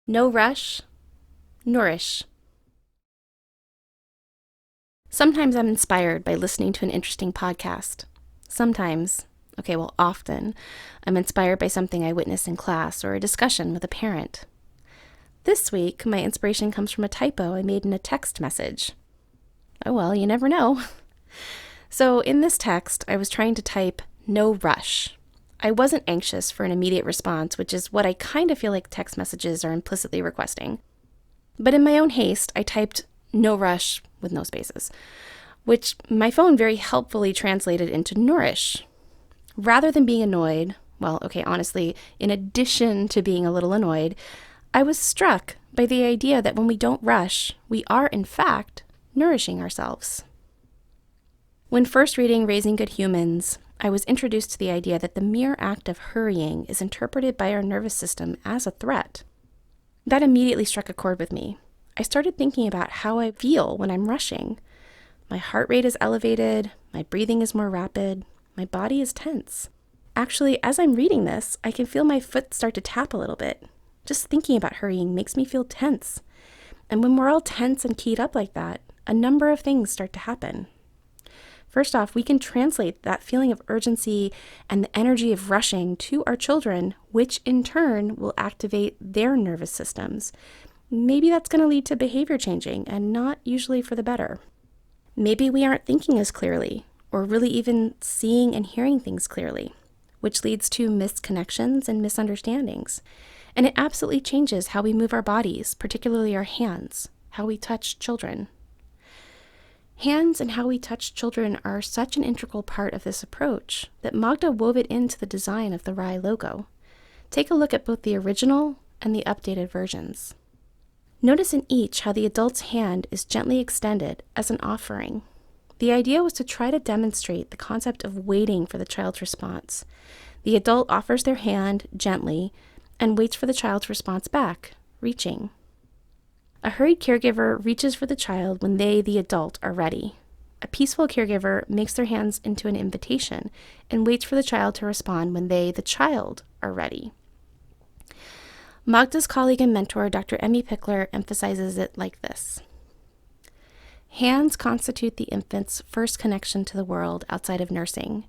No rush, Nourish. Sometimes I'm inspired by listening to an interesting podcast. Often, I'm inspired by something I witnessed in class or a discussion with a parent. This week, my inspiration comes from a typo I made in a text message. Oh well, you never know. So in this text, I was trying to type no rush. I wasn't anxious for an immediate response, which is what I kind of feel like text messages are implicitly requesting. But in my own haste, I typed no rush with no spaces, which my phone very helpfully translated into Nourish. Rather than being annoyed, honestly, in addition to being a little annoyed, I was struck by the idea that when we don't rush, we are, in fact, nourishing ourselves. When first reading Raising Good Humans, I was introduced to the idea that the mere act of hurrying is interpreted by our nervous system as a threat. That immediately struck a chord with me. I started thinking about how I feel when I'm rushing. My heart rate is elevated, my breathing is more rapid, my body is tense. Actually, as I'm reading this, I can feel my foot start to tap a little bit. Just thinking about hurrying makes me feel tense. And when we're all tense and keyed up like that, a number of things start to happen. First off, we can translate that feeling of urgency and the energy of rushing to our children, which in turn will activate their nervous systems. Maybe that's going to lead to behavior changing, and not usually for the better. Maybe we aren't thinking as clearly, or really even seeing and hearing things clearly, which leads to missed connections and misunderstandings. And it absolutely changes how we move our bodies, particularly our hands, how we touch children. Hands and how we touch children are such an integral part of this approach that Magda wove it into the design of the RIE logo. Take a look at both the original and the updated versions. Notice in each how the adult's hand is gently extended as an offering. The idea was to try to demonstrate the concept of waiting for the child's response. The adult offers their hand gently and waits for the child's response back, reaching. A hurried caregiver reaches for the child when they, the adult, are ready. A peaceful caregiver makes their hands into an invitation and waits for the child to respond when they, the child, are ready. Magda's colleague and mentor, Dr. Emmy Pickler, emphasizes it like this. Hands constitute the infant's first connection to the world outside of nursing.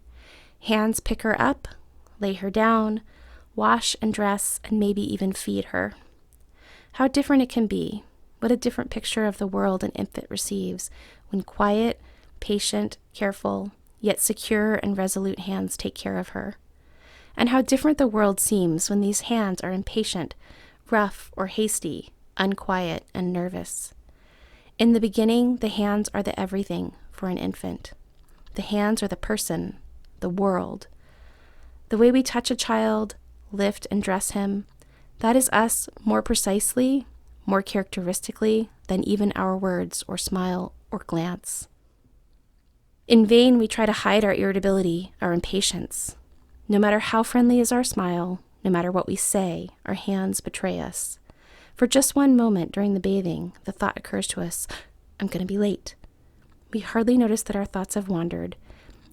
Hands pick her up, lay her down, wash and dress, and maybe even feed her. How different it can be. What a different picture of the world an infant receives when quiet, patient, careful, yet secure and resolute hands take care of her. And how different the world seems when these hands are impatient, rough or hasty, unquiet and nervous. In the beginning, the hands are the everything for an infant. The hands are the person, the world. The way we touch a child, lift and dress him, that is us more precisely, more characteristically than even our words or smile or glance. In vain, we try to hide our irritability, our impatience. No matter how friendly is our smile, no matter what we say, our hands betray us. For just one moment during the bathing, the thought occurs to us, I'm going to be late. We hardly notice that our thoughts have wandered.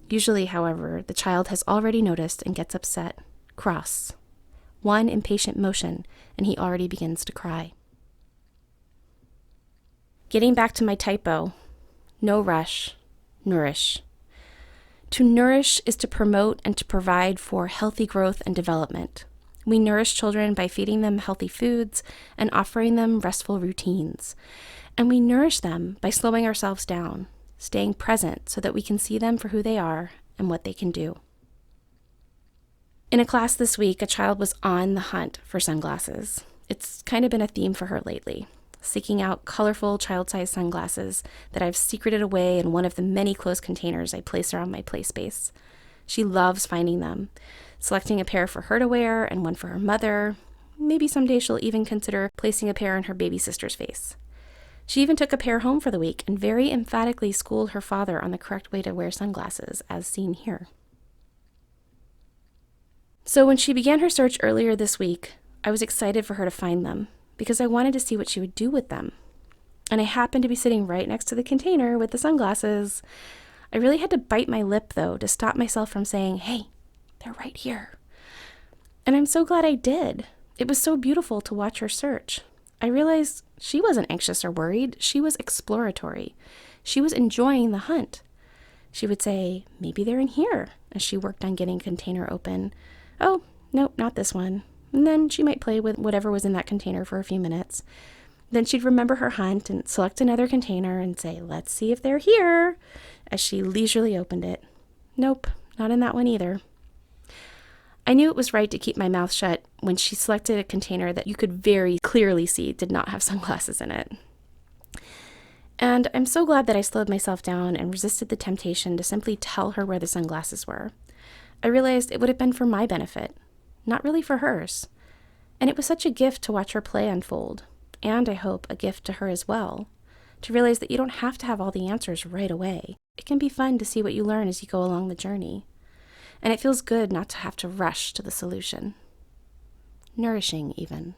Usually, however, the child has already noticed and gets upset, cross. One impatient motion, and he already begins to cry. Getting back to my typo, no rush, nourish. To nourish is to promote and to provide for healthy growth and development. We nourish children by feeding them healthy foods and offering them restful routines. And we nourish them by slowing ourselves down, staying present so that we can see them for who they are and what they can do. In a class this week, a child was on the hunt for sunglasses. It's kind of been a theme for her lately, seeking out colorful child-sized sunglasses that I've secreted away in one of the many closed containers I place around my play space. She loves finding them, selecting a pair for her to wear and one for her mother. Maybe someday she'll even consider placing a pair in her baby sister's face. She even took a pair home for the week and very emphatically schooled her father on the correct way to wear sunglasses, as seen here. So when she began her search earlier this week, I was excited for her to find them, because I wanted to see what she would do with them. And I happened to be sitting right next to the container with the sunglasses. I really had to bite my lip, though, to stop myself from saying, hey, they're right here. And I'm so glad I did. It was so beautiful to watch her search. I realized she wasn't anxious or worried. She was exploratory. She was enjoying the hunt. She would say, maybe they're in here, as she worked on getting a container open. Oh, nope, not this one. And then she might play with whatever was in that container for a few minutes. Then she'd remember her hunt and select another container and say, let's see if they're here, as she leisurely opened it. Nope, not in that one either. I knew it was right to keep my mouth shut when she selected a container that you could very clearly see did not have sunglasses in it. And I'm so glad that I slowed myself down and resisted the temptation to simply tell her where the sunglasses were. I realized it would have been for my benefit, not really for hers. And it was such a gift to watch her play unfold, and I hope a gift to her as well, to realize that you don't have to have all the answers right away. It can be fun to see what you learn as you go along the journey. And it feels good not to have to rush to the solution. Nourishing, even.